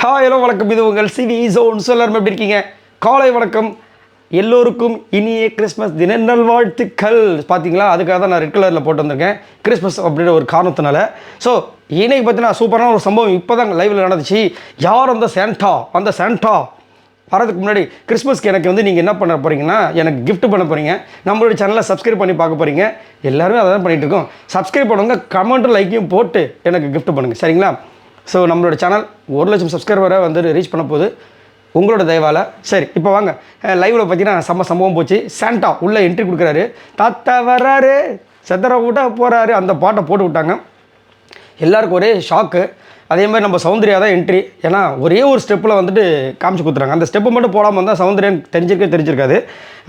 Hi hello வணக்கம், இது உங்கள் சிவி ஜோன். எல்லாரும் எப்படி இருக்கீங்க? காலை வணக்கம் எல்லோருக்கும், இனிய கிறிஸ்மஸ் தின நல்வாழ்த்துக்கள். பார்த்தீங்களா, அதுக்காக தான் நான் ரெட் கலரில் போட்டு வந்திருக்கேன், கிறிஸ்மஸ் அப்படின்ற ஒரு காரணத்தினால. ஸோ இன்னைக்கு பார்த்தீங்கன்னா சூப்பரான ஒரு சம்பவம் இப்போ தான் லைவில் நடந்துச்சு. யார் அந்த சாண்டா வரதுக்கு முன்னாடி கிறிஸ்மஸ்க்கு எனக்கு வந்து நீங்கள் என்ன பண்ண போகிறீங்கன்னா, எனக்கு கிஃப்ட் பண்ண போகிறீங்க. நம்மளுடைய சேனலை சப்ஸ்கிரைப் பண்ணி பார்க்க போகிறீங்க. எல்லாருமே அதை தான் பண்ணிகிட்டு இருக்கோம். சப்ஸ்கிரைப் பண்ணுங்க, கமெண்ட்டும் லைக்கையும் போட்டு எனக்கு கிஃப்ட் பண்ணுங்கள், சரிங்களா? ஸோ நம்மளோட சேனல் 1,00,000 சப்ஸ்கிரைபரை வந்து ரீச் பண்ண போகுது உங்களோட தயவால். சரி, இப்போ வாங்க லைவில் பார்த்தீங்கன்னா சம்பவம் போச்சு. சாண்டா உள்ளே என்ட்ரி கொடுக்குறாரு. தாத்தா வர்றாரு, செதற விட போகிறாரு, அந்த பாட்டை போட்டு விட்டாங்க. எல்லாருக்கும் ஒரே ஷாக்கு. அதே மாதிரி நம்ம சௌந்தர்யா தான் என்ட்ரி. ஏன்னா ஒரே ஒரு ஸ்டெப்பில் வந்துட்டு காமிச்சு கொடுத்துறாங்க. அந்த ஸ்டெப்பு மட்டும் போடாமல் வந்தால் சௌந்தர்யான்னு தெரிஞ்சிருக்காது.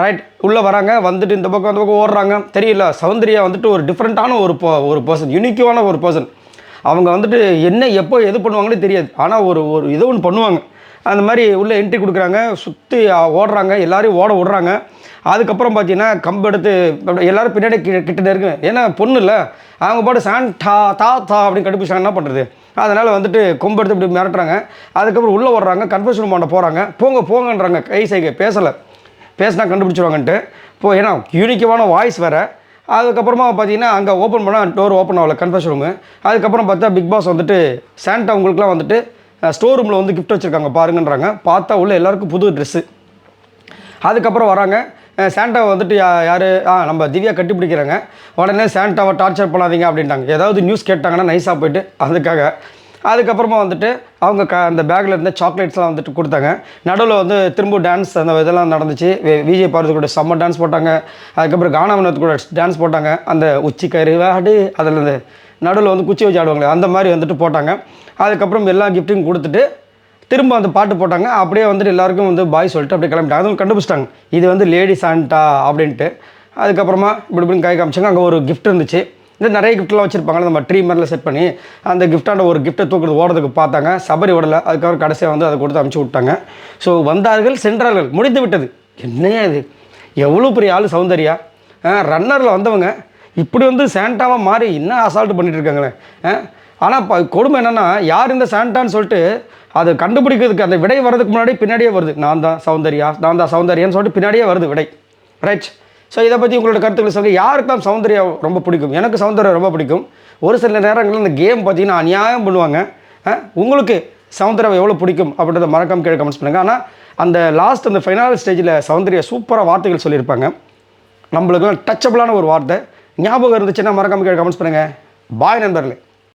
ரைட், உள்ளே வராங்க, வந்துட்டு இந்த பக்கம் அந்த பக்கம் ஓடுறாங்க. தெரியல, சௌந்தர்யா வந்துட்டு ஒரு டிஃப்ரெண்ட்டான ஒரு பர்சன், யூனிக்கான ஒரு பர்சன். அவங்க வந்துட்டு என்ன எப்போ எது பண்ணுவாங்கன்னு தெரியாது, ஆனால் ஒரு ஏதோ ஒன்று பண்ணுவாங்க. அந்த மாதிரி உள்ளே என்ட்ரி கொடுக்குறாங்க, சுற்றி ஓடுறாங்க, எல்லோரையும் ஓட விடுறாங்க. அதுக்கப்புறம் பார்த்தீங்கன்னா கம்பு எடுத்து எல்லோரும் பின்னாடி கிட்டே இருக்கு. ஏன்னா பொண்ணு இல்லை, அவங்க பாட்டு சாண்டா தாத்தா அப்படின்னு கடுப்பிச்சாங்க. என்ன பண்ணுறது? அதனால் வந்துட்டு கொம்பு எடுத்து இப்படி மிரட்டுறாங்க. அதுக்கப்புறம் உள்ளே வர்றாங்க, கன்ஃபர்ஷன் ரூமாண்ட போகிறாங்க. போங்கன்றாங்க, கை சைகை பேசினா கண்டுபிடிச்சிருவாங்கன்ட்டு. ஏன்னா யூனிக்கான வாய்ஸ் வேறு. அதுக்கப்புறமா பார்த்தீங்கன்னா அங்கே ஓப்பன் பண்ணால் டோர் ஓப்பன் ஆகலை, கன்ஃபர்ஷன் ரூமு. அதுக்கப்புறம் பார்த்தா பிக் பாஸ் வந்துட்டு சாண்டா உங்களுக்குலாம் வந்துட்டு ஸ்டோர் ரூமில் வந்து கிஃப்ட் வச்சுருக்காங்க பாருங்கன்றாங்க. பார்த்தா உள்ள எல்லாருக்கும் புது ட்ரெஸ்ஸு. அதுக்கப்புறம் வராங்க, சாண்டாவை வந்துட்டு யார் நம்ம திவ்யா கட்டி பிடிக்கிறாங்க. உடனே சாண்டாவை டார்ச்சர் பண்ணாதீங்க அப்படின்ட்டாங்க. ஏதாவது நியூஸ் கேட்டாங்கன்னா நைஸாக போய்ட்டு அதுக்காக. அதுக்கப்புறமா வந்துட்டு அவங்க அந்த பேக்கில் இருந்த சாக்லேட்ஸ்லாம் வந்துட்டு கொடுத்தாங்க. நடுவில் வந்து திரும்ப டான்ஸ் அந்த இதெல்லாம் நடந்துச்சு. விஜய் பார்வதி கூட செம்ம டான்ஸ் போட்டாங்க. அதுக்கப்புறம் கானா வினோத் கூட டான்ஸ் போட்டாங்க. அந்த உச்சி கறி வாடு அதில் இந்த நடுவில் வந்து குச்சி வச்சு ஆடுவாங்களே அந்த மாதிரி வந்துட்டு போட்டாங்க. அதுக்கப்புறம் எல்லா கிஃப்ட்டையும் கொடுத்துட்டு திரும்ப அந்த பாட்டு போட்டாங்க. அப்படியே வந்துட்டு எல்லாருக்கும் வந்து பாய் சொல்லிட்டு அப்படியே கிளம்பிட்டாங்க. அதுவும் கண்டுபிடிச்சிட்டாங்க இது வந்து லேடி சாண்டா அப்படின்ட்டு. அதுக்கப்புறமா இப்படின்னு கை காமிச்சாங்க. அங்கே ஒரு கிஃப்ட் இருந்துச்சு. இந்த நிறைய கிஃப்ட்லாம் வச்சுருப்பாங்க, நம்ம ட்ரீ மாதிரிலாம் செட் பண்ணி அந்த கிஃப்டான ஒரு கிஃப்ட்டை தூக்குறது ஓடுறதுக்கு பார்த்தாங்க. சபரி விடலை. அதுக்கப்புறம் கடைசியாக வந்து அதை கொடுத்து அனுப்பிச்சி விட்டாங்க. ஸோ வந்தார்கள் சென்றார்கள், முடிந்து விட்டது. என்னையா இது, எவ்வளோ பெரிய ஆள் சௌந்தர்யா, ரன்னரில் வந்தவங்க இப்படி வந்து சாண்டாவாக மாறி இன்னும் அசால்ட்டு பண்ணிகிட்டு இருக்காங்களே. ஆனால் கொடுமை என்னென்னா, யார் இந்த சாண்டான்னு சொல்லிட்டு அதை கண்டுபிடிக்கிறதுக்கு அந்த விடை வர்றதுக்கு முன்னாடி பின்னாடியே வருது. நான் தான் சௌந்தர்யான்னு சொல்லிட்டு பின்னாடியே வருது விடை. ரைட். ஸோ இதை பற்றி உங்களோட கருத்துக்களை சொல்லி, யாருக்கு தான் சௌந்தர்யா ரொம்ப பிடிக்கும்? எனக்கு சௌந்தர்யா ரொம்ப பிடிக்கும். ஒரு சில நேரங்களில் இந்த கேம் பார்த்தீங்கன்னா அநியாயம் பண்ணுவாங்க. உங்களுக்கு சௌந்தர்யா எவ்வளோ பிடிக்கும் அப்படின்றத மறக்காம கீழே கமெண்ட்ஸ் பண்ணுங்கள். ஆனால் அந்த லாஸ்ட் அந்த ஃபைனல் ஸ்டேஜில் சௌந்தர்யா சூப்பராக வார்த்தைகள் சொல்லியிருப்பாங்க. நம்மளுக்குலாம் டச்சபிளான ஒரு வார்த்தை ஞாபகம் இருந்துச்சுன்னா மறக்காம கீழே கமெண்ட்ஸ் பண்ணுங்கள். பாய் நண்பர்களே.